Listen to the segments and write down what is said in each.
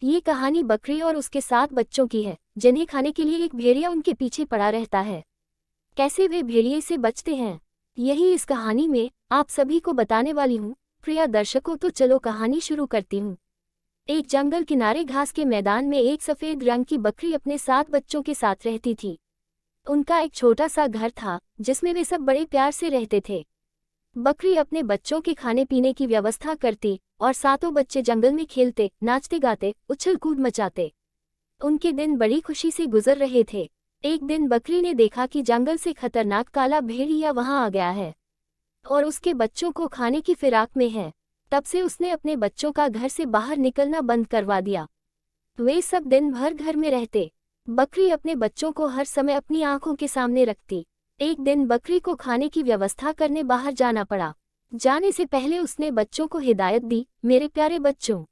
ये कहानी बकरी और उसके 7 बच्चों की है, जिन्हें खाने के लिए एक भेड़िया उनके पीछे पड़ा रहता है। कैसे वे भेड़िए से बचते हैं, यही इस कहानी में आप सभी को बताने वाली हूँ। प्रिय दर्शकों, तो चलो कहानी शुरू करती हूँ। एक जंगल किनारे घास के मैदान में एक सफ़ेद रंग की बकरी अपने 7 बच्चों के साथ रहती थी। उनका एक छोटा सा घर था, जिसमें वे सब बड़े प्यार से रहते थे। बकरी अपने बच्चों के खाने पीने की व्यवस्था करती और सातों बच्चे जंगल में खेलते, नाचते गाते, उछल कूद मचाते। उनके दिन बड़ी खुशी से गुजर रहे थे। एक दिन बकरी ने देखा कि जंगल से खतरनाक काला भेड़िया वहां आ गया है और उसके बच्चों को खाने की फिराक में है। तब से उसने अपने बच्चों का घर से बाहर निकलना बंद करवा दिया। वे सब दिन भर घर में रहते। बकरी अपने बच्चों को हर समय अपनी आंखों के सामने रखती। एक दिन बकरी को खाने की व्यवस्था करने बाहर जाना पड़ा। जाने से पहले उसने बच्चों को हिदायत दी, मेरे प्यारे बच्चों,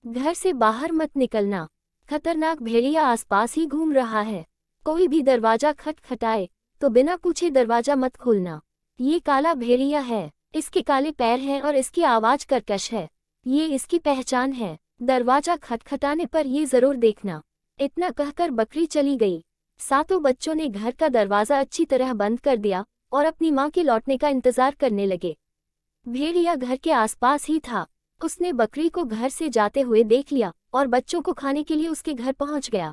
घर से बाहर मत निकलना। खतरनाक भेड़िया आसपास ही घूम रहा है। कोई भी दरवाजा खटखटाए तो बिना पूछे दरवाजा मत खोलना। ये काला भेड़िया है, इसके काले पैर हैं और इसकी आवाज कर्कश है। ये इसकी पहचान है। दरवाजा खटखटाने पर ये जरूर देखना। इतना कहकर बकरी चली गई। सातों बच्चों ने घर का दरवाजा अच्छी तरह बंद कर दिया और अपनी माँ के लौटने का इंतजार करने लगे। भेड़िया घर के आसपास ही था। उसने बकरी को घर से जाते हुए देख लिया और बच्चों को खाने के लिए उसके घर पहुंच गया।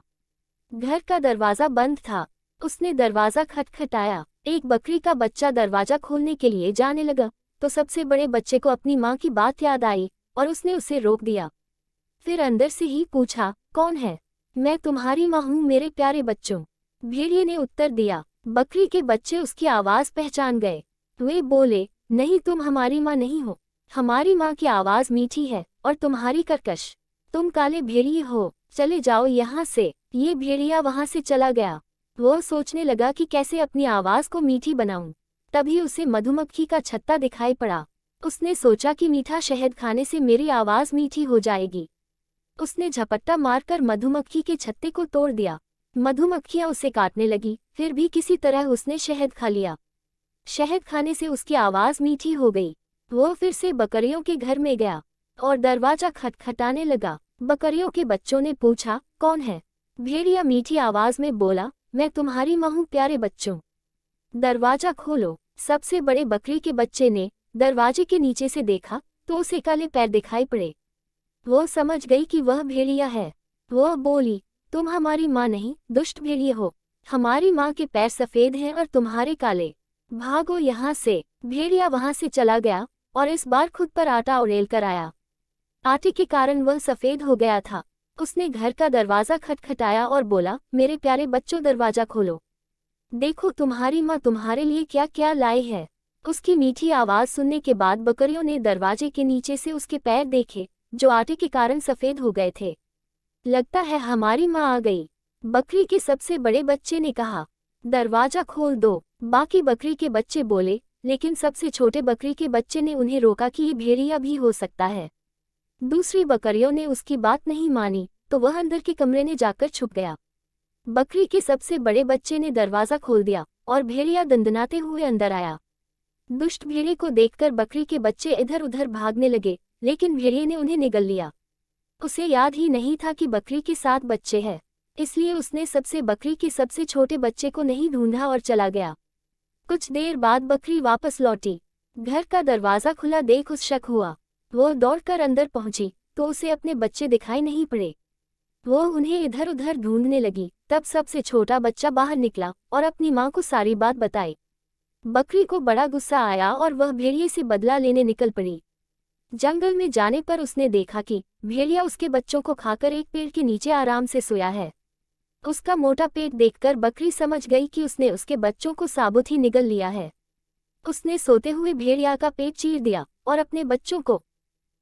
घर का दरवाजा बंद था। उसने दरवाजा खटखटाया। एक बकरी का बच्चा दरवाजा खोलने के लिए जाने लगा तो सबसे बड़े बच्चे को अपनी माँ की बात याद आई और उसने उसे रोक दिया। फिर अंदर से ही पूछा, कौन है? मैं तुम्हारी माँ हूँ मेरे प्यारे बच्चों, भेड़िए ने उत्तर दिया। बकरी के बच्चे उसकी आवाज पहचान गए। वे बोले, नहीं, तुम हमारी माँ नहीं हो। हमारी माँ की आवाज मीठी है और तुम्हारी कर्कश। तुम काले भेड़िए हो, चले जाओ यहाँ से। ये भेड़िया वहाँ से चला गया। वो सोचने लगा कि कैसे अपनी आवाज को मीठी बनाऊं। तभी उसे मधुमक्खी का छत्ता दिखाई पड़ा। उसने सोचा कि मीठा शहद खाने से मेरी आवाज मीठी हो जाएगी। उसने झपट्टा मारकर मधुमक्खी के छत्ते को तोड़ दिया। मधुमक्खियां उसे काटने लगी, फिर भी किसी तरह उसने शहद खा लिया। शहद खाने से उसकी आवाज मीठी हो गई। वो फिर से बकरियों के घर में गया और दरवाजा खटखटाने लगा। बकरियों के बच्चों ने पूछा, कौन है? भेड़िया मीठी आवाज में बोला, मैं तुम्हारी माँ हूँ प्यारे बच्चों, दरवाजा खोलो। सबसे बड़े बकरी के बच्चे ने दरवाजे के नीचे से देखा तो उसे काले पैर दिखाई पड़े। वो समझ गई कि वह भेड़िया है। वह बोली, तुम हमारी माँ नहीं, दुष्ट भेड़िए हो। हमारी माँ के पैर सफेद हैं और तुम्हारे काले। भागो यहाँ से। भेड़िया वहां से चला गया और इस बार खुद पर आटा उड़ेल कर आया। आटे के कारण वह सफेद हो गया था। उसने घर का दरवाजा खटखटाया और बोला, मेरे प्यारे बच्चों, दरवाजा खोलो। देखो तुम्हारी माँ तुम्हारे लिए क्या क्या लाई है। उसकी मीठी आवाज सुनने के बाद बकरियों ने दरवाजे के नीचे से उसके पैर देखे, जो आटे के कारण सफेद हो गए थे। लगता है हमारी माँ आ गई। बकरी के सबसे बड़े बच्चे ने कहा, दरवाजा खोल दो। बाकी बकरी के बच्चे बोले, लेकिन सबसे छोटे बकरी के बच्चे ने उन्हें रोका कि ये भेड़िया भी हो सकता है। दूसरी बकरियों ने उसकी बात नहीं मानी तो वह अंदर के कमरे में जाकर छुप गया। बकरी के सबसे बड़े बच्चे ने दरवाजा खोल दिया और भेड़िया दंदनाते हुए अंदर आया। दुष्ट भेड़िए को देखकर बकरी के बच्चे इधर उधर भागने लगे, लेकिन भेड़िए ने उन्हें निगल लिया। उसे याद ही नहीं था कि बकरी के 7 बच्चे हैं, इसलिए उसने सबसे बकरी के सबसे छोटे बच्चे को नहीं ढूंढा और चला गया। कुछ देर बाद बकरी वापस लौटी। घर का दरवाजा खुला देख उसे शक हुआ। वो दौड़कर अंदर पहुंची तो उसे अपने बच्चे दिखाई नहीं पड़े। वो उन्हें इधर उधर ढूंढने लगी। तब सबसे छोटा बच्चा बाहर निकला और अपनी माँ को सारी बात बताई। बकरी को बड़ा गुस्सा आया और वह भेड़िए से बदला लेने निकल पड़ी। जंगल में जाने पर उसने देखा कि भेड़िया उसके बच्चों को खाकर एक पेड़ के नीचे आराम से सोया है। उसका मोटा पेट देखकर बकरी समझ गई कि उसने उसके बच्चों को साबुत ही निगल लिया है। उसने सोते हुए भेड़िया का पेट चीर दिया और अपने बच्चों को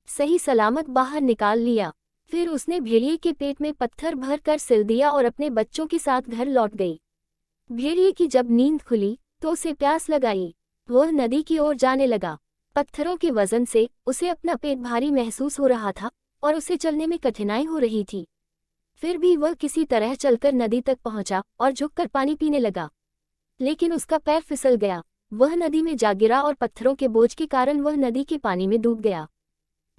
सही सलामत बाहर निकाल लिया। फिर उसने भेड़िए के पेट में पत्थर भर कर सिल दिया और अपने बच्चों के साथ घर लौट गई। भेड़िए की जब नींद खुली तो उसे प्यास लगाई। वह नदी की ओर जाने लगा। पत्थरों के वजन से उसे अपना पेट भारी महसूस हो रहा था और उसे चलने में कठिनाई हो रही थी। फिर भी वह किसी तरह चलकर नदी तक पहुंचा और झुककर पानी पीने लगा, लेकिन उसका पैर फिसल गया। वह नदी में जा गिरा और पत्थरों के बोझ के कारण वह नदी के पानी में डूब गया।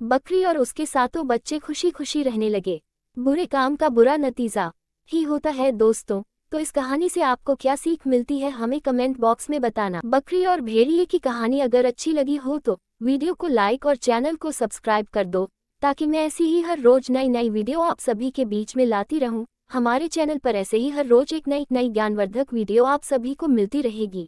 बकरी और उसके सातों बच्चे खुशी खुशी रहने लगे। बुरे काम का बुरा नतीजा ही होता है दोस्तों। तो इस कहानी से आपको क्या सीख मिलती है हमें कमेंट बॉक्स में बताना। बकरी और भेड़िए की कहानी अगर अच्छी लगी हो तो वीडियो को लाइक और चैनल को सब्सक्राइब कर दो, ताकि मैं ऐसी ही हर रोज नई नई वीडियो आप सभी के बीच में लाती रहूं। हमारे चैनल पर ऐसे ही हर रोज एक नई ज्ञानवर्धक वीडियो आप सभी को मिलती रहेगी।